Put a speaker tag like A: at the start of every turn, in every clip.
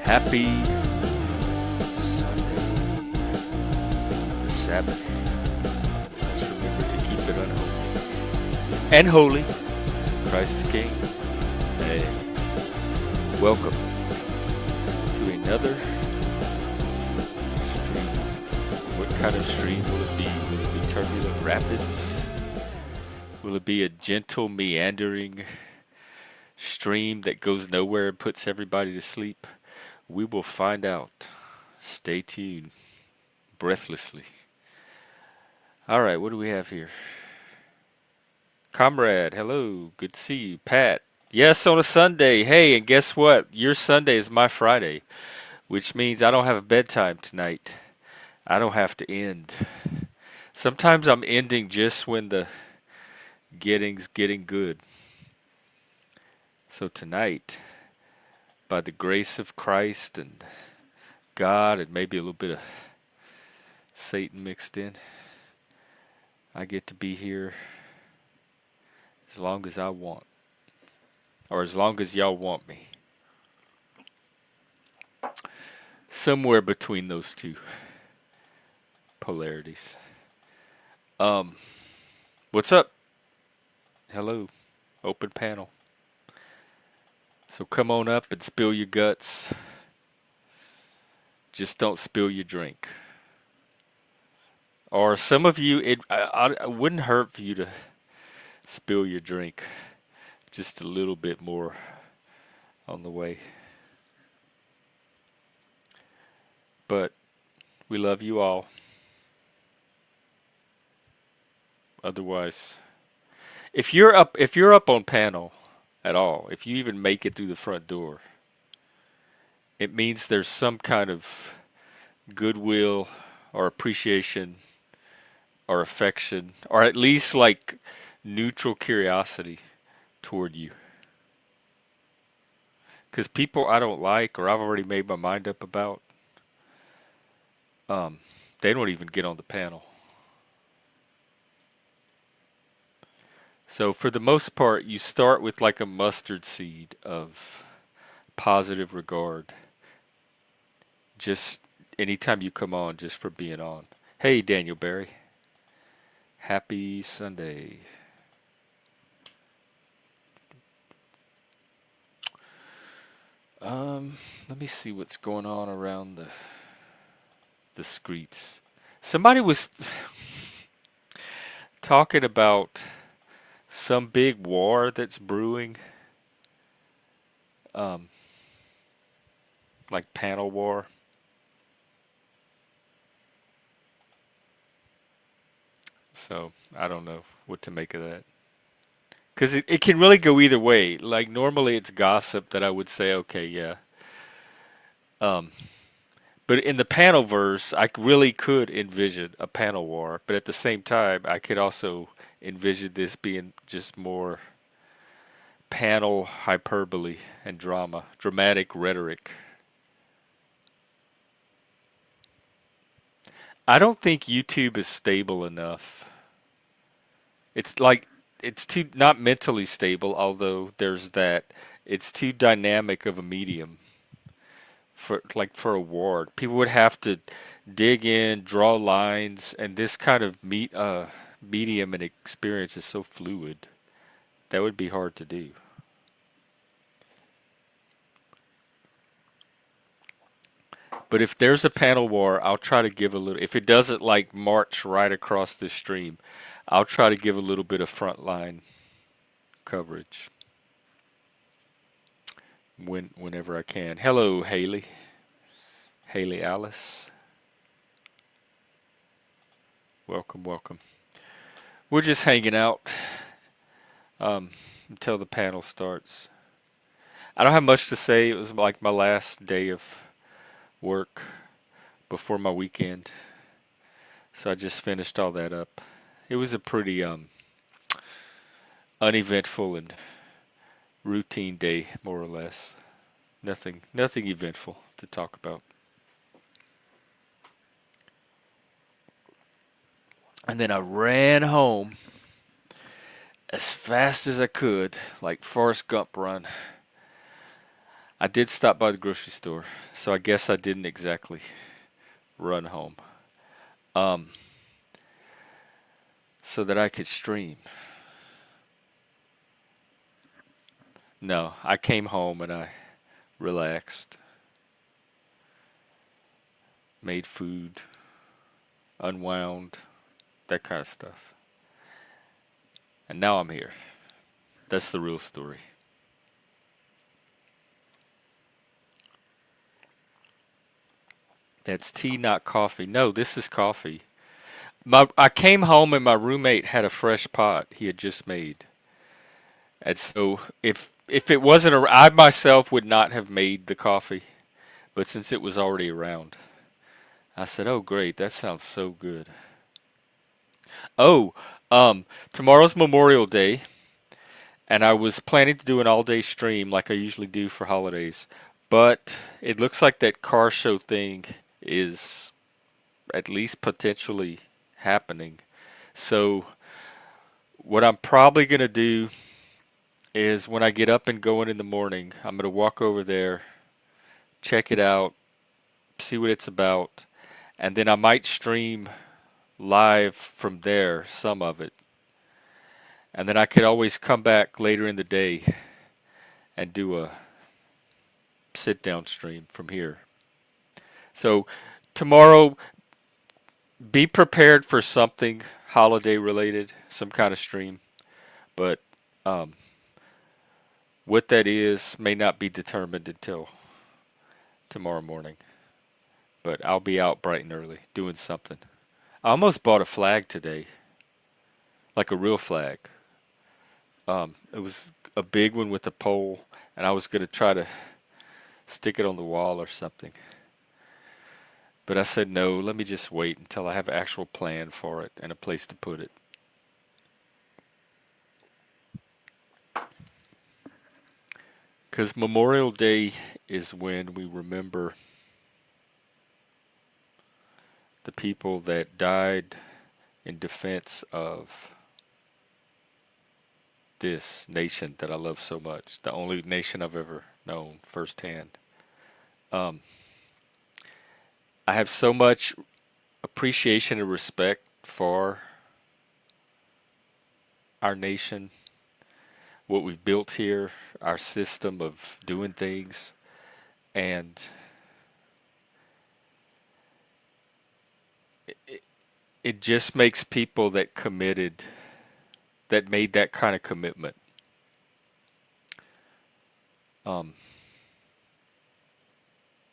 A: Happy Sunday, the Sabbath. Let's remember to keep it unholy and holy. Christ is King. Hey, welcome to another stream. What kind of stream will it be? Will it be turbulent rapids? Will it be a gentle, meandering stream that goes nowhere and puts everybody to sleep? We will find out. Stay tuned. Breathlessly. All right, what do we have here? Comrade, hello. Good to see you. Pat, yes, on a Sunday. Hey, and guess what? Your Sunday is my Friday, which means I don't have a bedtime tonight. I don't have to end. Sometimes I'm ending just when the getting's getting good. So tonight, by the grace of Christ and God and maybe a little bit of Satan mixed in, I get to be here as long as I want, or as long as y'all want me. Somewhere between those two polarities. What's up? Hello, open panel. So come on up and spill your guts. Just don't spill your drink. Or some of you, it wouldn't hurt for you to spill your drink just a little bit more on the way. But we love you all. Otherwise, if you're up on panel at all, if you even make it through the front door, it means there's some kind of goodwill or appreciation or affection or at least like neutral curiosity toward you. Because people I don't like or I've already made my mind up about, they don't even get on the panel. So for the most part, you start with like a mustard seed of positive regard. Just anytime you come on, just for being on. Hey, Daniel Barry. Happy Sunday. Let me see what's going on around the streets. Somebody was talking about some big war that's brewing. Like panel war. So I don't know what to make of that. Because it can really go either way. Like normally it's gossip that I would say, okay, yeah. Um, but in the panel verse, I really could envision a panel war. But at the same time, I could also envision this being just more panel hyperbole and drama, dramatic rhetoric. I don't think YouTube is stable enough. It's like it's too not mentally stable, although there's that. It's too dynamic of a medium for a war. People would have to dig in, draw lines, and this kind of medium and experience is so fluid. That would be hard to do. But if there's a panel war, I'll try to give a little. If it doesn't like march right across the stream, I'll try to give a little bit of frontline coverage whenever I can. Hello, Haley. Haley Alice. Welcome, welcome. We're just hanging out until the panel starts. I don't have much to say. It was like my last day of work before my weekend. So I just finished all that up. It was a pretty uneventful and routine day, more or less. Nothing eventful to talk about. And then I ran home as fast as I could, like Forrest Gump run. I did stop by the grocery store, so I guess I didn't exactly run home. Um, so that I could stream. No, I came home and I relaxed, made food, unwound, that kind of stuff. And now I'm here. That's the real story. That's tea, not coffee. No, this is coffee. I came home and my roommate had a fresh pot he had just made. And so if it wasn't I myself would not have made the coffee, but since it was already around, I said, "Oh, great. That sounds so good." Oh, tomorrow's Memorial Day, and I was planning to do an all-day stream like I usually do for holidays, but it looks like that car show thing is at least potentially happening. So what I'm probably going to do is when I get up and going in the morning, I'm going to walk over there, check it out, see what it's about, and then I might stream live from there, some of it. And then I could always come back later in the day and do a sit down stream from here. So tomorrow, be prepared for something holiday related, some kind of stream. But um, what that is may not be determined until tomorrow morning. But I'll be out bright and early doing something. I almost bought a flag today, like a real flag. It was a big one with a pole, and I was going to try to stick it on the wall or something. But I said no, let me just wait until I have an actual plan for it and a place to put it. Because Memorial Day is when we remember the people that died in defense of this nation that I love so much, the only nation I've ever known firsthand. Um, I have so much appreciation and respect for our nation, what we've built here, our system of doing things, and it, it just makes people that committed, that made that kind of commitment, um,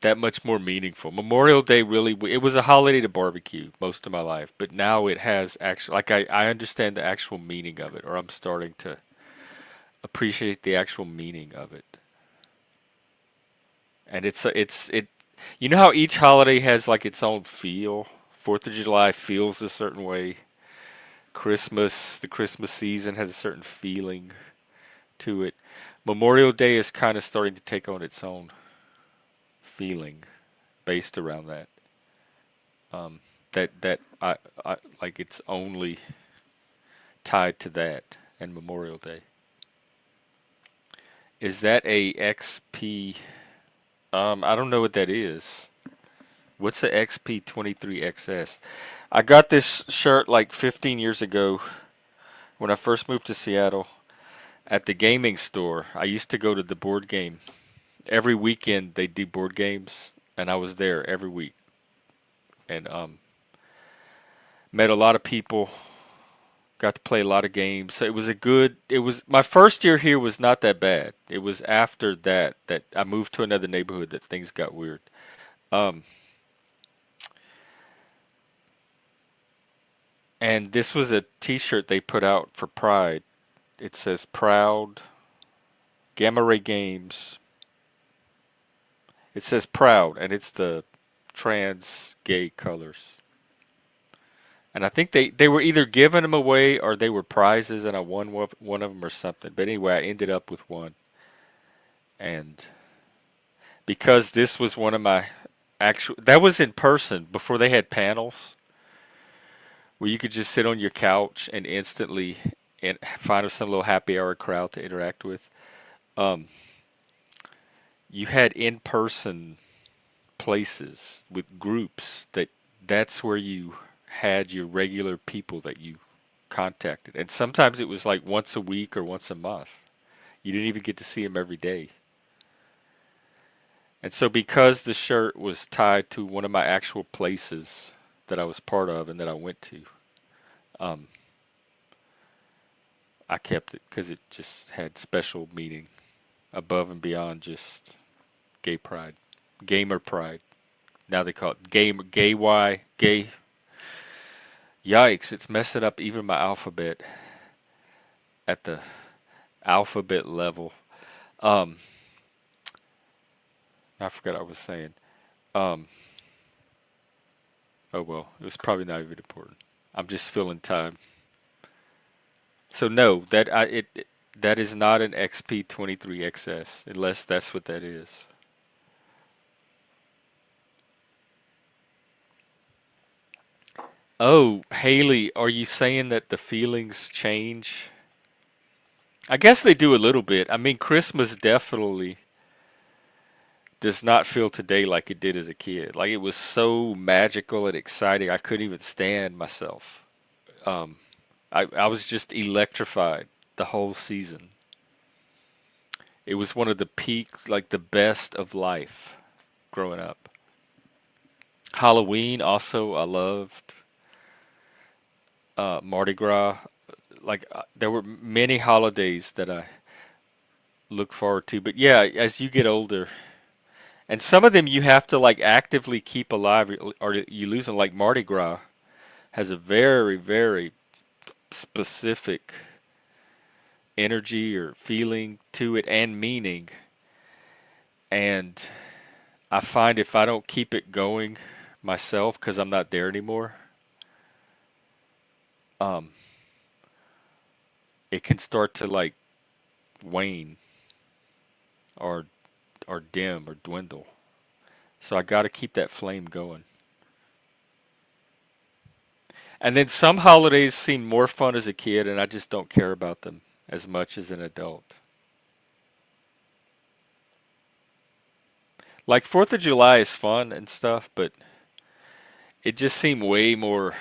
A: that much more meaningful. Memorial Day really, it was a holiday to barbecue most of my life, but now it has actual, like I understand the actual meaning of it, or I'm starting to appreciate the actual meaning of it. And it, you know how each holiday has like its own feel? Fourth of July feels a certain way. Christmas, the Christmas season has a certain feeling to it. Memorial Day is kind of starting to take on its own feeling based around that. Um, that like it's only tied to that and Memorial Day. Is that a XP? I don't know what that is. What's the XP23XS? I got this shirt like 15 years ago when I first moved to Seattle at the gaming store. I used to go to the board game. Every weekend they do board games, and I was there every week and met a lot of people, got to play a lot of games. So it was a good, it was my first year here was not that bad. It was after that that I moved to another neighborhood that things got weird. Um, and this was a T-shirt they put out for Pride. It says "Proud Gamma Ray Games." It says "Proud," and it's the trans gay colors. And I think they were either giving them away or they were prizes, and I won one of them or something. But anyway, I ended up with one, and because this was one of my actual, that was in person before they had panels where you could just sit on your couch and instantly find some little happy hour crowd to interact with. Um, you had in-person places with groups that's where you had your regular people that you contacted. And sometimes it was like once a week or once a month. You didn't even get to see them every day. And so because the shirt was tied to one of my actual places that I was part of and that I went to, um, I kept it because it just had special meaning above and beyond just gay pride, gamer pride. Now they call it gay Y, gay. Yikes! It's messing up even my alphabet at the alphabet level. Um, I forgot what I was saying. Um, oh well, it was probably not even important. I'm just filling time. So no, that is not an XP23 XS unless that's what that is. Oh, Haley, are you saying that the feelings change? I guess they do a little bit. I mean, Christmas definitely does not feel today like it did as a kid. Like it was so magical and exciting. I couldn't even stand myself. Um, I was just electrified the whole season. It was one of the peak, like the best of life growing up. Halloween also I loved. Mardi Gras. Like there were many holidays that I look forward to. But yeah, as you get older, and some of them you have to like actively keep alive, or you lose them. Like Mardi Gras has a very, very specific energy or feeling to it and meaning. And I find if I don't keep it going myself because I'm not there anymore, um, it can start to like wane or dim or dwindle. So I got to keep that flame going. And then some holidays seem more fun as a kid, and I just don't care about them as much as an adult. Like Fourth of July is fun and stuff, but it just seemed way more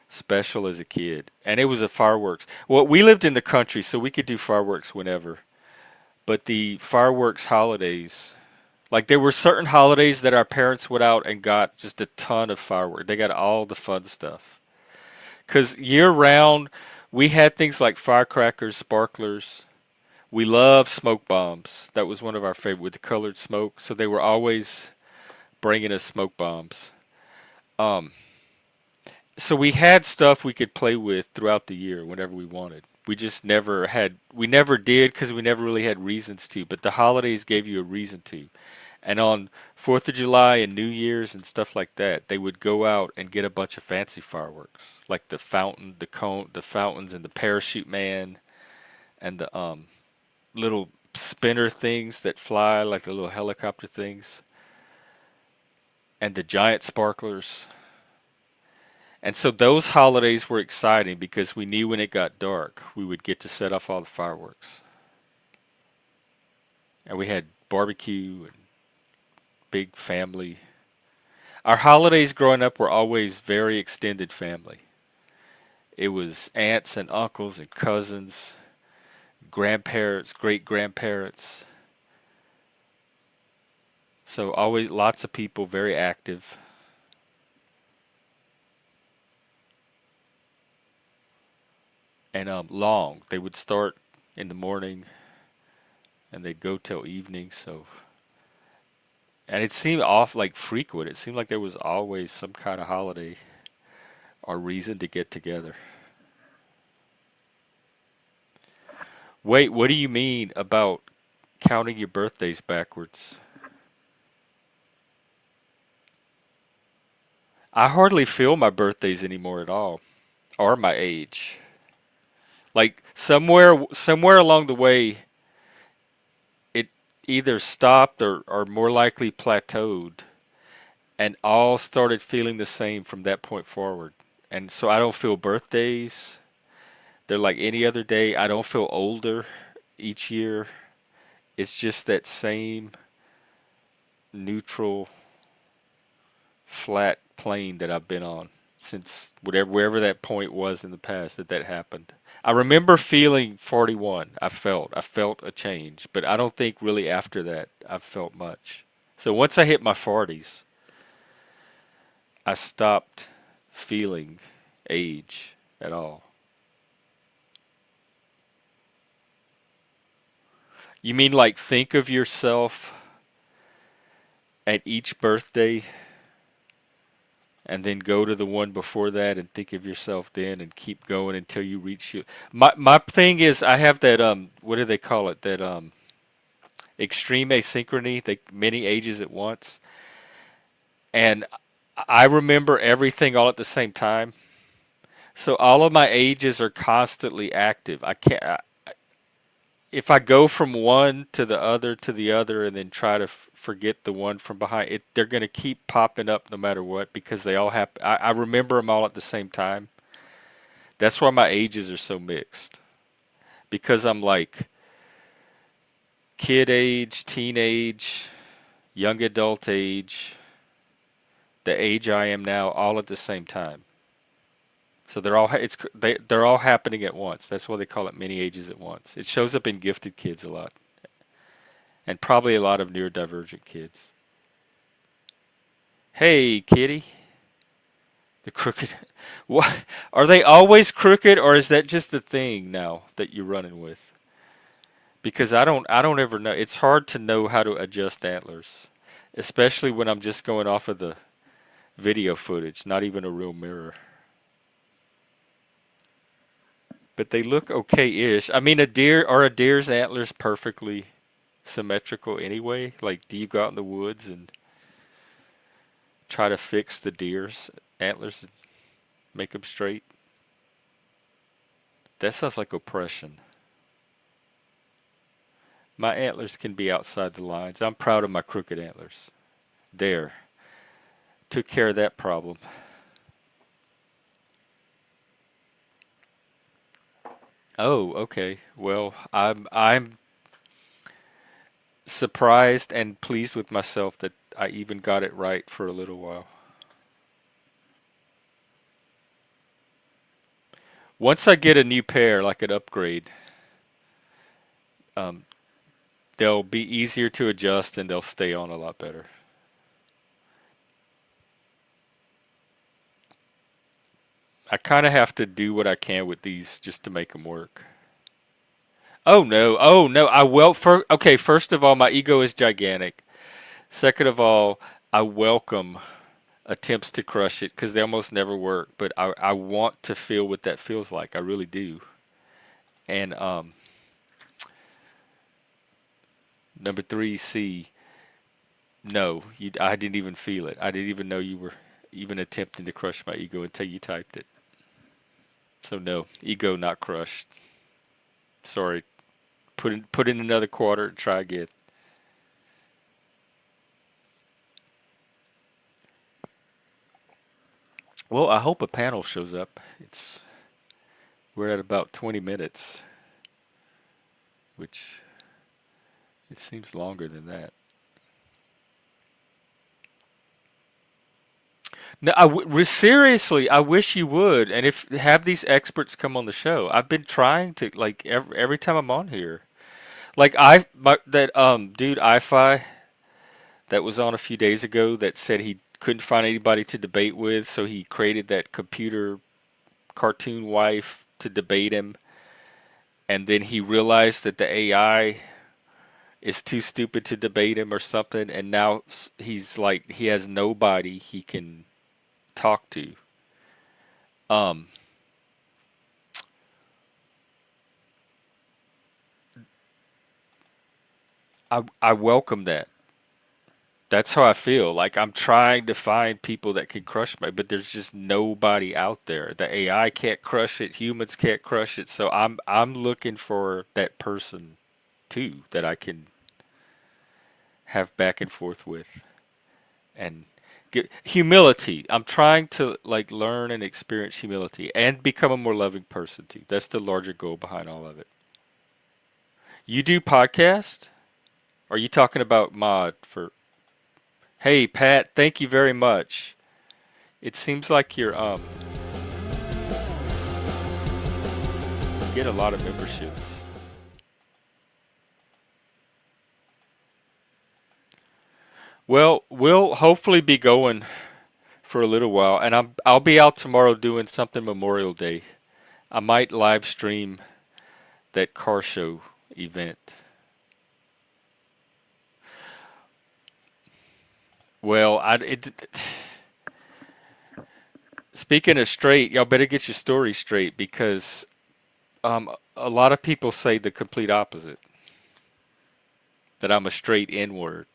A: special as a kid. And it was a fireworks. Well, we lived in the country, so we could do fireworks whenever. But the fireworks holidays, like there were certain holidays that our parents went out and got just a ton of fireworks. They got all the fun stuff. Because year round, we had things like firecrackers, sparklers. We love smoke bombs. That was one of our favorite with the colored smoke. So they were always bringing us smoke bombs. Um, so we had stuff we could play with throughout the year whenever we wanted. We never did because we never really had reasons to. But the holidays gave you a reason to. And on 4th of July and New Year's and stuff like that, they would go out and get a bunch of fancy fireworks, like the fountain, the cone, the fountains, and the parachute man, and the little spinner things that fly, like the little helicopter things, and the giant sparklers. And so those holidays were exciting because we knew when it got dark, we would get to set off all the fireworks. And we had barbecue and big family. Our holidays growing up were always very extended family. It was aunts and uncles and cousins, grandparents, great grandparents. So always lots of people, very active and long. They would start in the morning and they'd go till evening. So and it seemed off like frequent. It seemed like there was always some kind of holiday or reason to get together. Wait, what do you mean about counting your birthdays backwards? I hardly feel my birthdays anymore at all, or my age. Like somewhere along the way, it either stopped or more likely plateaued, and all started feeling the same from that point forward. And so I don't feel birthdays. They're like any other day. I don't feel older each year. It's just that same neutral, flat plane that I've been on since whatever wherever that point was in the past that happened. I remember feeling 41. I felt a change, but I don't think really after that I've felt much. So once I hit my 40s, I stopped feeling age at all. You mean like think of yourself at each birthday and then go to the one before that and think of yourself then and keep going until you reach you. My thing is I have that what do they call it? That extreme asynchrony, the many ages at once. And I remember everything all at the same time. So all of my ages are constantly active. I can't if I go from one to the other and then try to forget the one from behind it, they're going to keep popping up no matter what because they all happen. I remember them all at the same time. That's why my ages are so mixed because I'm like kid age, teenage, young adult age, the age I am now, all at the same time. So they're all happening at once. That's why they call it many ages at once. It shows up in gifted kids a lot, and probably a lot of neurodivergent kids. Hey, kitty, the crooked. What are they always crooked, or is that just the thing now that you're running with? Because I don't ever know. It's hard to know how to adjust antlers, especially when I'm just going off of the video footage, not even a real mirror. But they look okay-ish. I mean, a deer's antlers perfectly symmetrical anyway? Like, do you go out in the woods and try to fix the deer's antlers and make them straight? That sounds like oppression. My antlers can be outside the lines. I'm proud of my crooked antlers. There. Took care of that problem. Oh, okay. Well, I'm surprised and pleased with myself that I even got it right for a little while. Once I get a new pair, like an upgrade, um, they'll be easier to adjust and they'll stay on a lot better. I kind of have to do what I can with these just to make them work. Oh no, oh no, okay, first of all, my ego is gigantic. Second of all, I welcome attempts to crush it because they almost never work, but I want to feel what that feels like. I really do. And number three, C, no, I didn't even feel it. I didn't even know you were even attempting to crush my ego until you typed it. So no, ego not crushed. Sorry. Put in another quarter and try again. Well, I hope a panel shows up. We're at about 20 minutes, which it seems longer than that. No, seriously, I wish you would, and if have these experts come on the show. I've been trying to like every time I'm on here. Like that dude iFi that was on a few days ago that said he couldn't find anybody to debate with, so he created that computer cartoon wife to debate him, and then he realized that the AI is too stupid to debate him or something, and now he's like he has nobody he can talk to. Um, I welcome that. That's how I feel. Like I'm trying to find people that can crush me, but there's just nobody out there. The AI can't crush it, humans can't crush it. So I'm looking for that person too that I can have back and forth with and get humility. I'm trying to like learn and experience humility and become a more loving person too. That's the larger goal behind all of it. You do podcast? Are you talking about mod for? Hey Pat, thank you very much. It seems like you get a lot of memberships. Well, we'll hopefully be going for a little while, and I'll be out tomorrow doing something Memorial Day. I might live stream that car show event. Well, speaking of straight, y'all better get your story straight because a lot of people say the complete opposite, that I'm a straight N-word.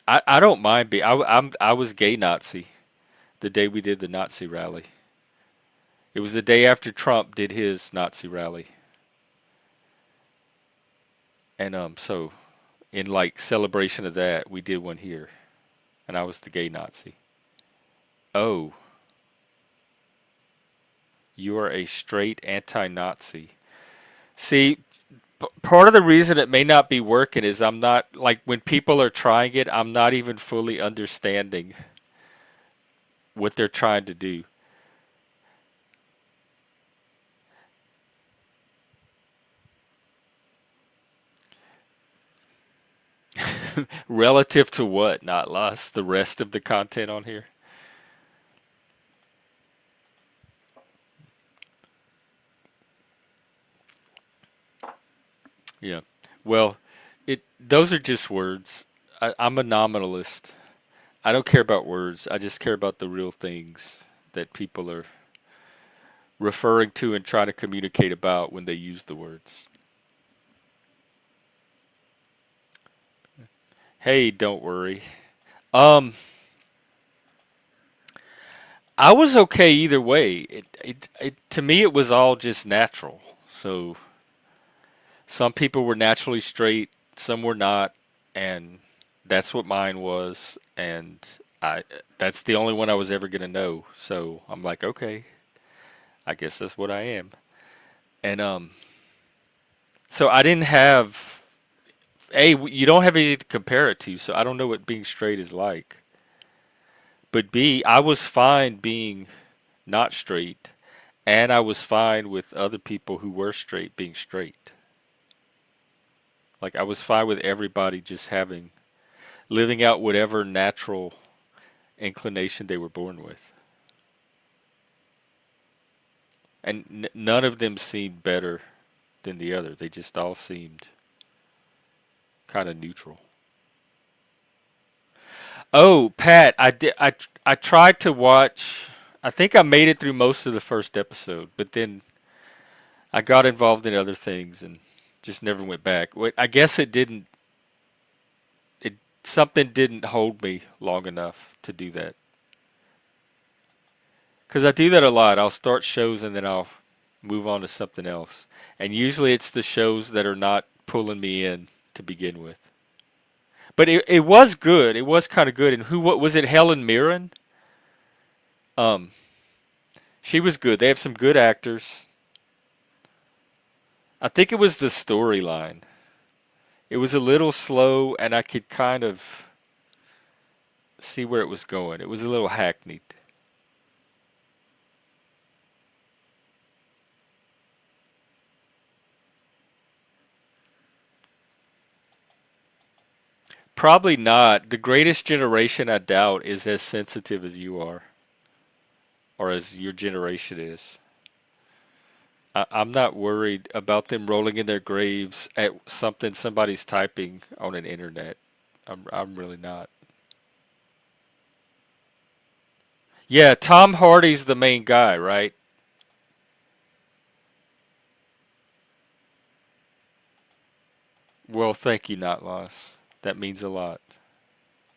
A: I don't mind being. I was gay Nazi the day we did the Nazi rally. It was the day after Trump did his Nazi rally, and so in like celebration of that, we did one here, and I was the gay Nazi. Oh, you are a straight anti-Nazi. See, part of the reason it may not be working is I'm not like when people are trying it, I'm not even fully understanding what they're trying to do. Relative to what? Not lost. The rest of the content on here. Yeah. Well, it those are just words. I'm a nominalist. I don't care about words. I just care about the real things that people are referring to and trying to communicate about when they use the words. Hey, don't worry. Um, I was okay either way. To me it was all just natural. So some people were naturally straight, some were not, and that's what mine was. And I that's the only one I was ever gonna know. So I'm like, okay, I guess that's what I am. And so I didn't have you don't have anything to compare it to, so I don't know what being straight is like. But B, I was fine being not straight, and I was fine with other people who were straight being straight. Like I was fine with everybody just having living out whatever natural inclination they were born with. And none of them seemed better than the other. They just all seemed kind of neutral. Oh, Pat, I tried to watch. I think I made it through most of the first episode, but then I got involved in other things and just never went back. I guess it didn't. It something didn't hold me long enough to do that. Because I do that a lot. I'll start shows and then I'll move on to something else. And usually it's the shows that are not pulling me in to begin with. But it was good. It was kind of good. And what was it? Helen Mirren. Um, she was good. They have some good actors. I think it was the storyline. It was a little slow, and I could kind of see where it was going. It was a little hackneyed. Probably not. The greatest generation, I doubt, is as sensitive as you are, or as your generation is. I'm not worried about them rolling in their graves at something somebody's typing on an internet. I'm really not. Yeah, Tom Hardy's the main guy, right? Well, thank you, Not Loss. That means a lot.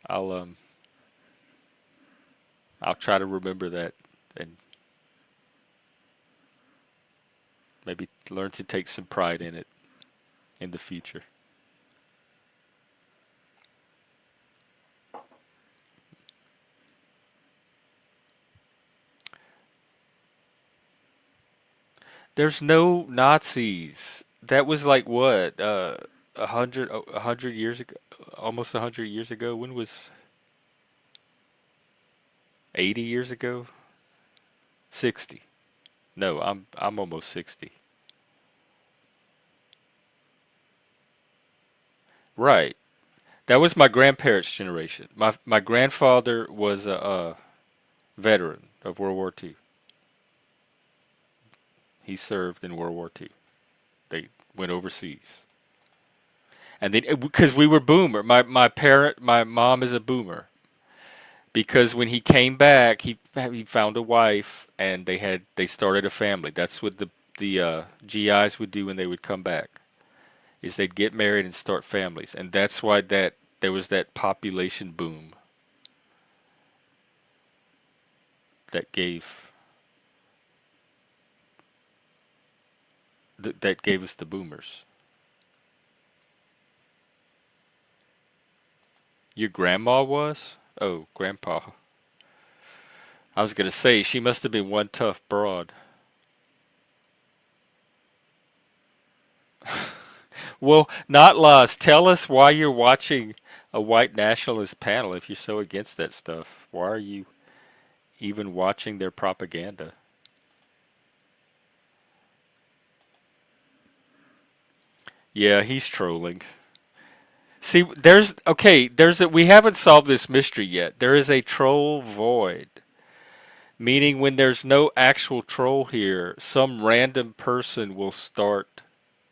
A: I'll um I'll try to remember that and maybe learn to take some pride in it in the future. There's no Nazis. That was like what, 100 years ago, almost 100 years ago. When was 80 years ago? 60. No, I'm almost 60. Right. That was my grandparents' generation. My grandfather was a veteran of World War II. He served in World War II. They went overseas. And then because we were boomer, my mom is a boomer. Because when he came back, he found a wife and they started a family. That's what the GIs would do when they would come back. Is they'd get married and start families, and that's why that there was that population boom that that gave us the boomers. Your grandma was? Oh, grandpa. I was gonna say she must have been one tough broad. Well, not lost. Tell us why you're watching a white nationalist panel if you're so against that stuff. Why are you even watching their propaganda? Yeah, he's trolling. See, we haven't solved this mystery yet. There is a troll void, meaning when there's no actual troll here, some random person will start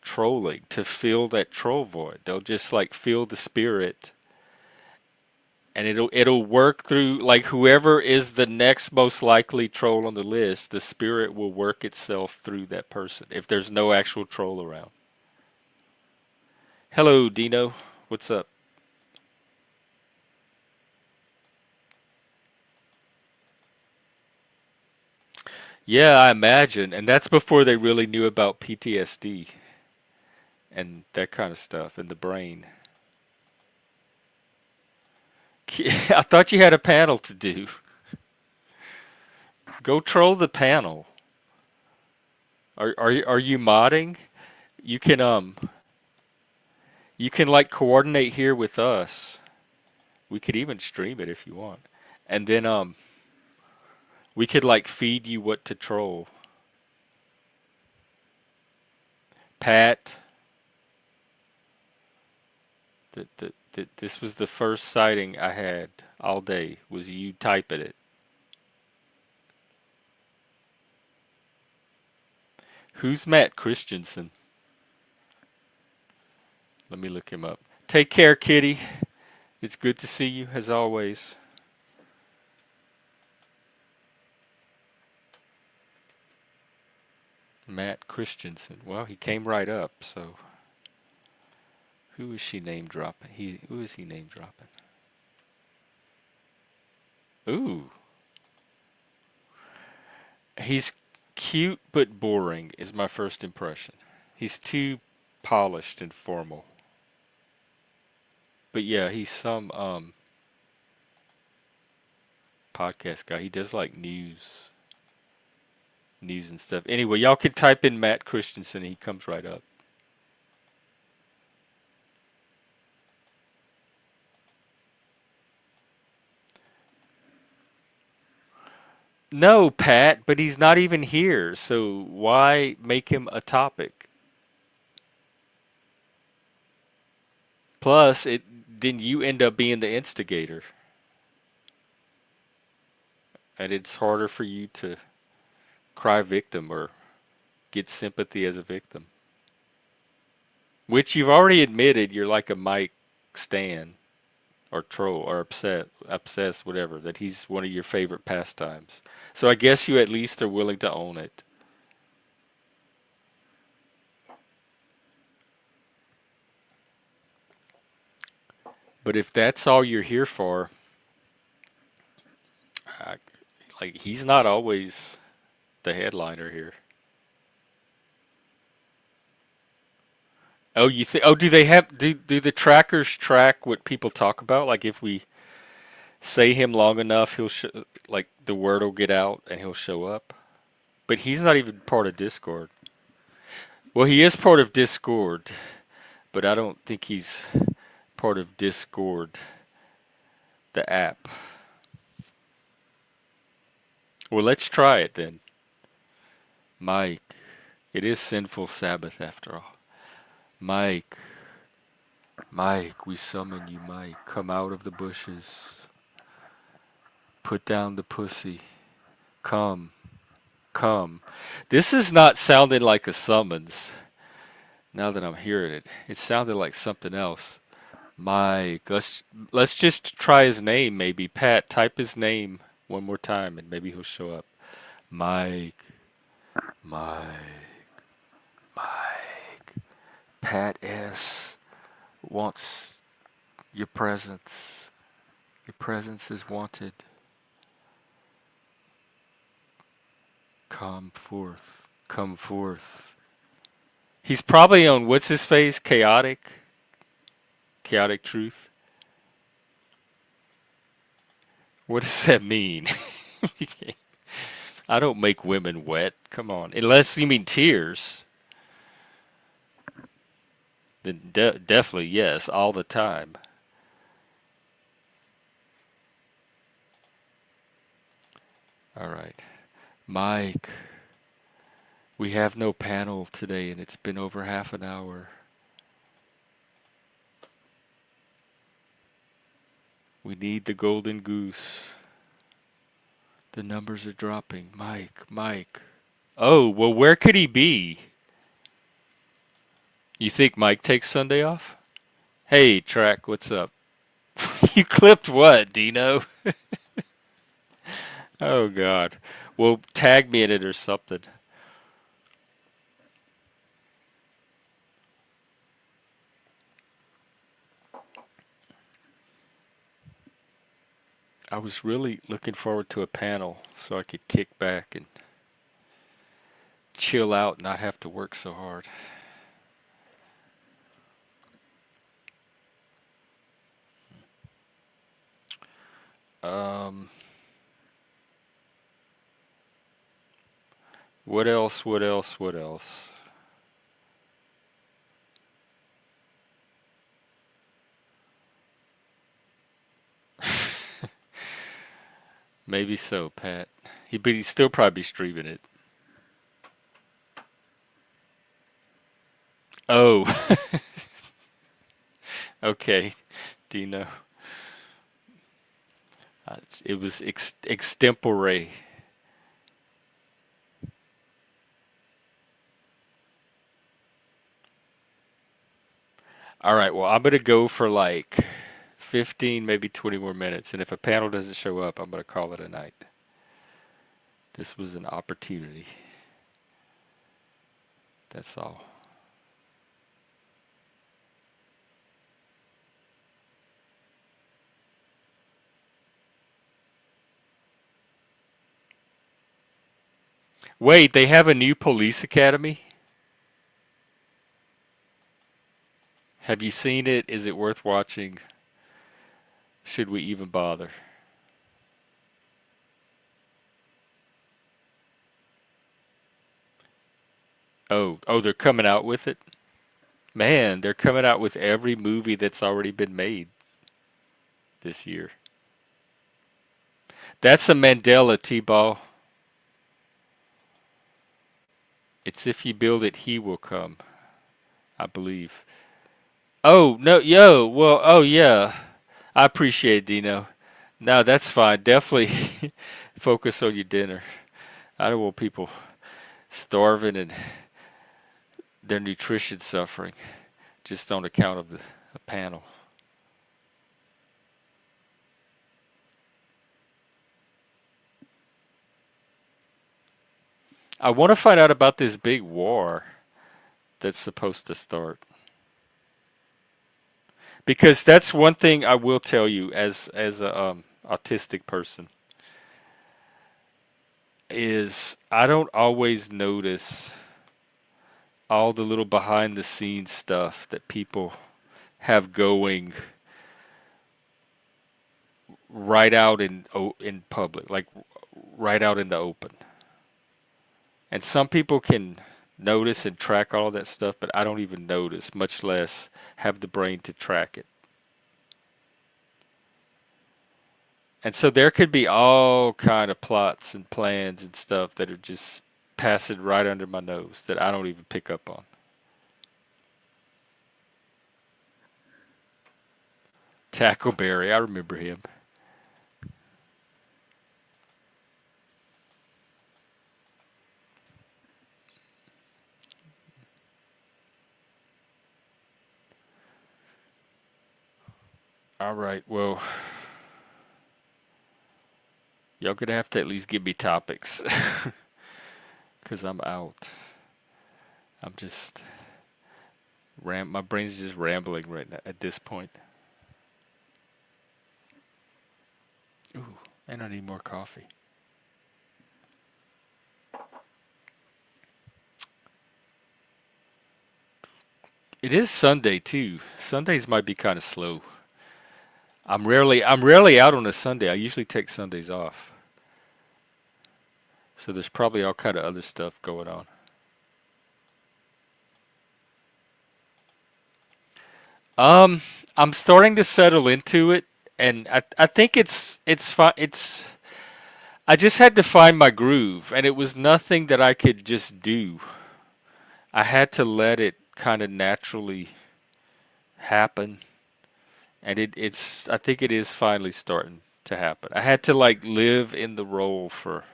A: trolling to fill that troll void. They'll just like feel the spirit and it'll work through like whoever is the next most likely troll on the list, the spirit will work itself through that person if there's no actual troll around. Hello, Dino. What's up? Yeah, I imagine. And that's before they really knew about PTSD and that kind of stuff in the brain. I thought you had a panel to do. Go troll the panel. Are you modding? You can you can like coordinate here with us. We could even stream it if you want. And then we could like feed you what to troll. Pat, this was the first sighting I had all day was you typing it. Who's Matt Christensen? Let me look him up. Take care, Kitty. It's good to see you as always. Matt Christensen. Well, he came right up, so who is she name dropping? Who is he name dropping? Ooh. He's cute but boring is my first impression. He's too polished and formal. But yeah, he's some podcast guy. He does like news and stuff. Anyway, y'all can type in Matt Christensen. He comes right up. No, Pat, but he's not even here. So why make him a topic? Plus, it then you end up being the instigator, and it's harder for you to cry victim or get sympathy as a victim. Which you've already admitted you're like a Mike Stan or troll or obsessed, whatever, that he's one of your favorite pastimes. So I guess you at least are willing to own it. But if that's all you're here for, I, like he's not always the headliner here. Oh, you think? Oh, do they have? Do the trackers track what people talk about? Like if we say him long enough, like the word will get out and he'll show up. But he's not even part of Discord. Well, he is part of Discord, but I don't think he's part of Discord, the app. Well, let's try it then. Mike. It is Sinful Sabbath after all. Mike. Mike, we summon you, Mike. Come out of the bushes. Put down the pussy. Come. Come. This is not sounding like a summons. Now that I'm hearing it, it sounded like something else. Mike. Let's just try his name maybe. Pat, type his name one more time and maybe he'll show up. Mike. Mike. Mike. Pat S. wants your presence. Your presence is wanted. Come forth. Come forth. He's probably on what's his face? Chaotic? Chaotic truth? What does that mean? I don't make women wet. Come on. Unless you mean tears. Then definitely yes, all the time. All right. Mike, we have no panel today and it's been over half an hour. We need the golden goose. The numbers are dropping. Mike, Mike. Oh, well, where could he be? You think Mike takes Sunday off? Hey, Track, what's up? You clipped what, Dino? Oh, God. Well, tag me in it or something. I was really looking forward to a panel so I could kick back and chill out and not have to work so hard. Um, what else? What else? What else? Maybe so, Pat. But he'd still probably be streaming it. Oh, okay. Dino. It was extempore. All right, well, I'm going to go for like 15, maybe 20 more minutes. And if a panel doesn't show up, I'm going to call it a night. This was an opportunity. That's all. Wait, they have a new police academy? Have you seen it? Is it worth watching? Should we even bother? Oh, they're coming out with it? Man, they're coming out with every movie that's already been made this year. That's a Mandela T-ball. It's if you build it, he will come, I believe. Oh, no, yo, well, oh, yeah. I appreciate it, Dino. No, that's fine. Definitely focus on your dinner. I don't want people starving and their nutrition suffering just on account of the panel. I want to find out about this big war that's supposed to start. Because that's one thing I will tell you as a autistic person is I don't always notice all the little behind the scenes stuff that people have going right out in public, like right out in the open. And some people can notice and track all that stuff, but I don't even notice, much less have the brain to track it. And so there could be all kind of plots and plans and stuff that are just passing right under my nose that I don't even pick up on. Tackleberry, I remember him. All right, well, y'all gonna have to at least give me topics, cause I'm out. I'm just my brain's just rambling right now at this point. Ooh, and I need more coffee. It is Sunday too. Sundays might be kind of slow. I'm rarely out on a Sunday. I usually take Sundays off. So there's probably all kind of other stuff going on. Um, I'm starting to settle into it, and I think it's fine. I just had to find my groove, and it was nothing that I could just do. I had to let it kind of naturally happen, and it's I think it is finally starting to happen. I had to like live in the role for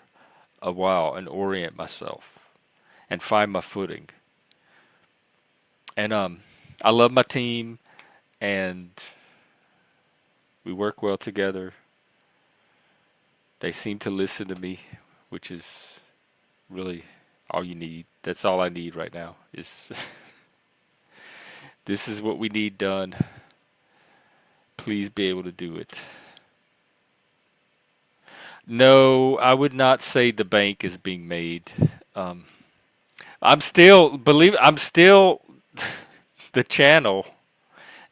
A: a while and orient myself and find my footing. And I love my team, and we work well together. They seem to listen to me, which is really all you need. That's all I need right now. Is this is what we need done. Please be able to do it. No, I would not say the bank is being made. Um, I'm still the channel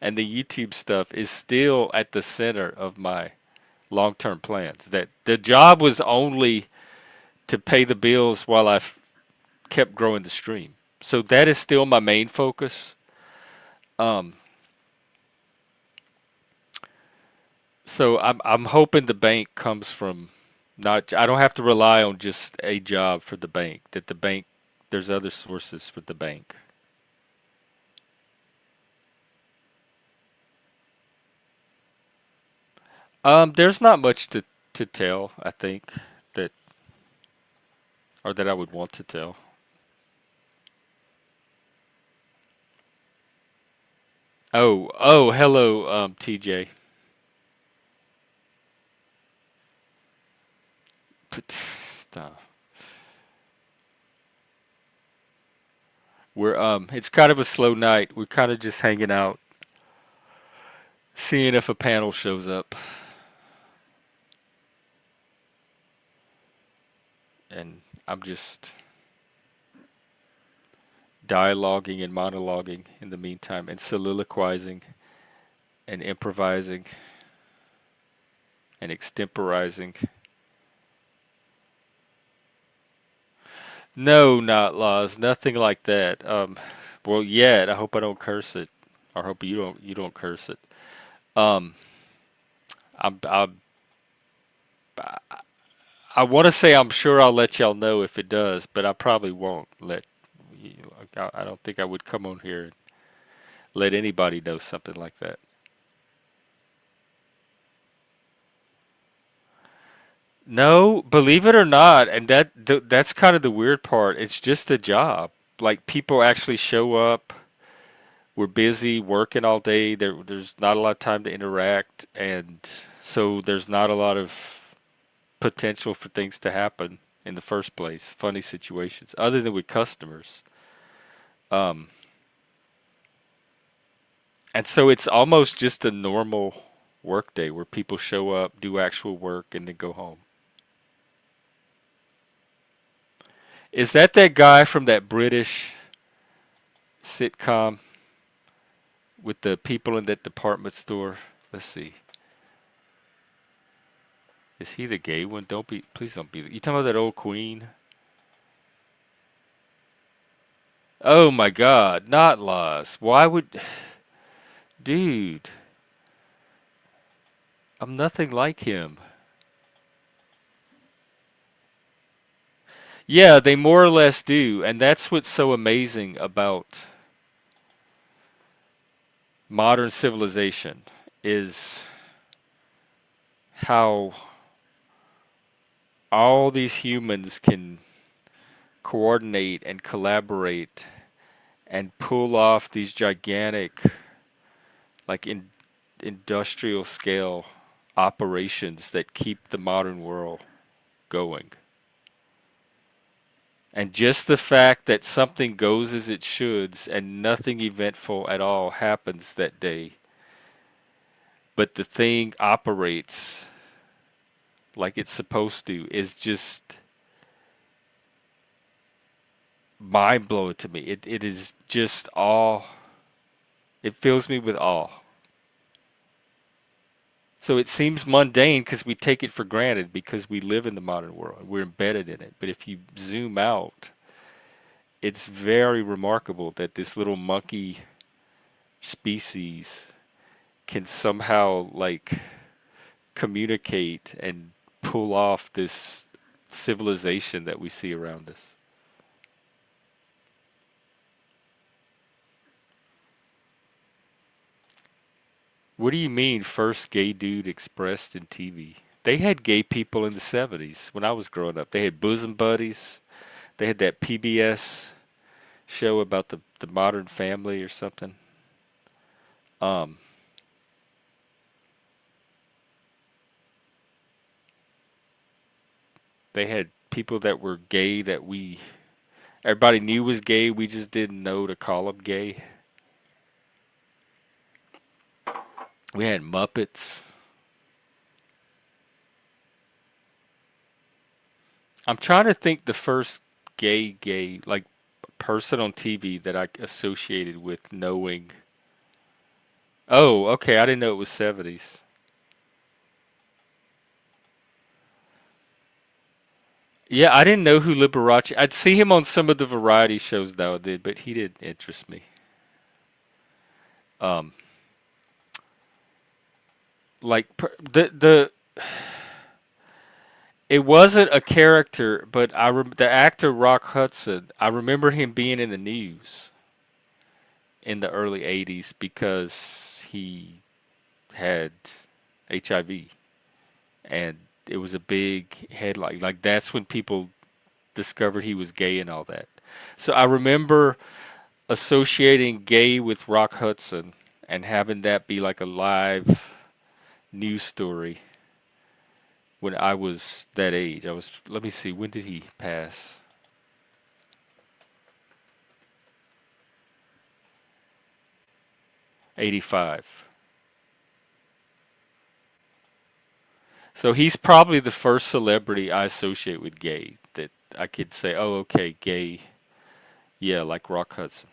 A: and the YouTube stuff is still at the center of my long-term plans. That the job was only to pay the bills while kept growing the stream. So that is still my main focus. Um, so I'm hoping the bank comes from not. I don't have to rely on just a job for the bank. That the bank there's other sources for the bank. There's not much to tell. I think that or that I would want to tell. Hello, TJ. Stop. It's kind of a slow night. We're kind of just hanging out, seeing if a panel shows up, and I'm just dialoguing and monologuing in the meantime, and soliloquizing and improvising and extemporizing. No, not laws, nothing like that. Well, yet I hope I don't curse it, or hope you don't curse it. Um, I'm I want to say I'm sure I'll let y'all know if it does, but I probably won't let you. I don't think I would come on here and let anybody know something like that. No, believe it or not, and that's kind of the weird part. It's just a job. Like people actually show up. We're busy working all day. There's not a lot of time to interact, and so there's not a lot of potential for things to happen in the first place. Funny situations, other than with customers. Um, and so it's almost just a normal work day where people show up, do actual work, and then go home. Is that guy from that British sitcom with the people in that department store? Let's see. Is he the gay one? Don't be, please don't be. You talking about that old queen? Oh my God, not laws. Why would, dude? I'm nothing like him. Yeah, they more or less do, and that's what's so amazing about modern civilization is how all these humans can coordinate and collaborate and pull off these gigantic, like industrial scale operations that keep the modern world going. And just the fact that something goes as it should and nothing eventful at all happens that day, but the thing operates like it's supposed to is just mind blowing to me. It is just awe. It fills me with awe. So it seems mundane because we take it for granted because we live in the modern world. We're embedded in it. But if you zoom out, it's very remarkable that this little monkey species can somehow like communicate and pull off this civilization that we see around us. What do you mean first gay dude expressed in TV? They had gay people in the 70s when I was growing up. They had bosom buddies. They had that PBS show about the modern family or something. Um, they had people that were gay that we everybody knew was gay. We just didn't know to call them gay. We had Muppets. I'm trying to think the first gay like person on TV that I associated with knowing. Oh, okay. I didn't know it was 70s. Yeah, I didn't know who Liberace. I'd see him on some of the variety shows nowadays, but he didn't interest me. Um, like the it wasn't a character, but the actor Rock Hudson. I remember him being in the news in the early '80s because he had HIV, and it was a big headline. Like that's when people discovered he was gay and all that. So I remember associating gay with Rock Hudson and having that be like a live news story when I was that age. I was, let me see, when did he pass? 85. So he's probably the first celebrity I associate with gay that I could say, oh, okay, gay. Yeah, like Rock Hudson.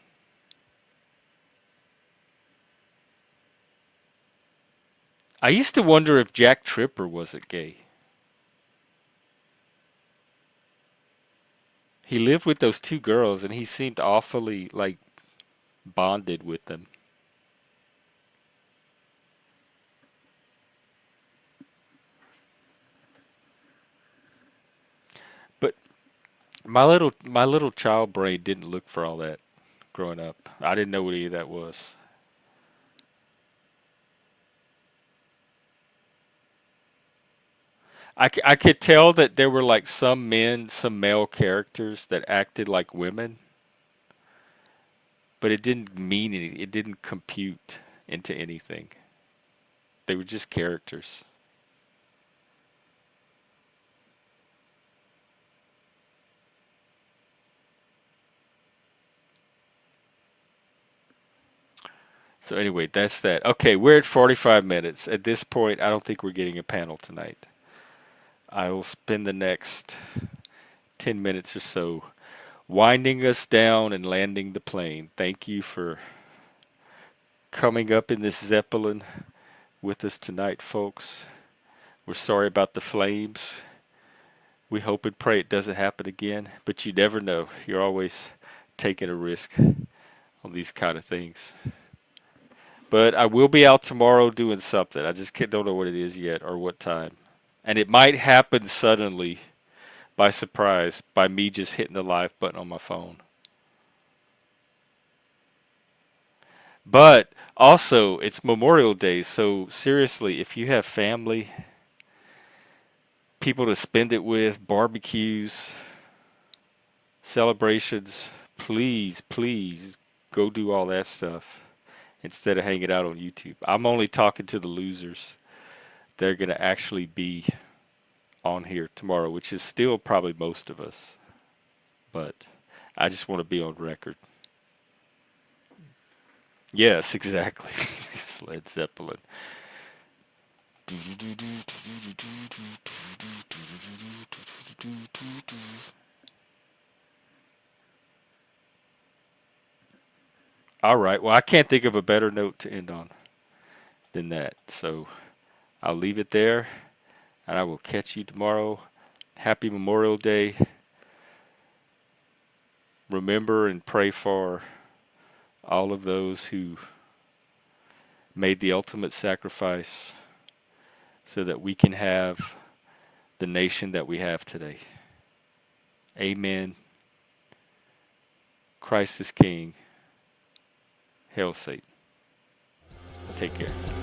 A: I used to wonder if Jack Tripper wasn't gay. He lived with those two girls and he seemed awfully like bonded with them. But my little child brain didn't look for all that growing up. I didn't know what any of that was. I could tell that there were like some men, some male characters that acted like women, but it didn't mean anything. It didn't compute into anything. They were just characters. So anyway, that's that. Okay, we're at 45 minutes. At this point, I don't think we're getting a panel tonight. I will spend the next 10 minutes or so winding us down and landing the plane. Thank you for coming up in this Zeppelin with us tonight, folks. We're sorry about the flames. We hope and pray it doesn't happen again, but you never know. You're always taking a risk on these kind of things. But I will be out tomorrow doing something. I just don't know what it is yet or what time. And it might happen suddenly by surprise by me just hitting the live button on my phone. But also, it's Memorial Day, so seriously, if you have family, people to spend it with, barbecues, celebrations, please, please go do all that stuff instead of hanging out on YouTube. I'm only talking to the losers. They're going to actually be on here tomorrow, which is still probably most of us. But I just want to be on record. Yes, exactly. Led Zeppelin. All right. Well, I can't think of a better note to end on than that. So I'll leave it there, and I will catch you tomorrow. Happy Memorial Day. Remember and pray for all of those who made the ultimate sacrifice so that we can have the nation that we have today. Amen. Christ is King. Hail Satan. Take care.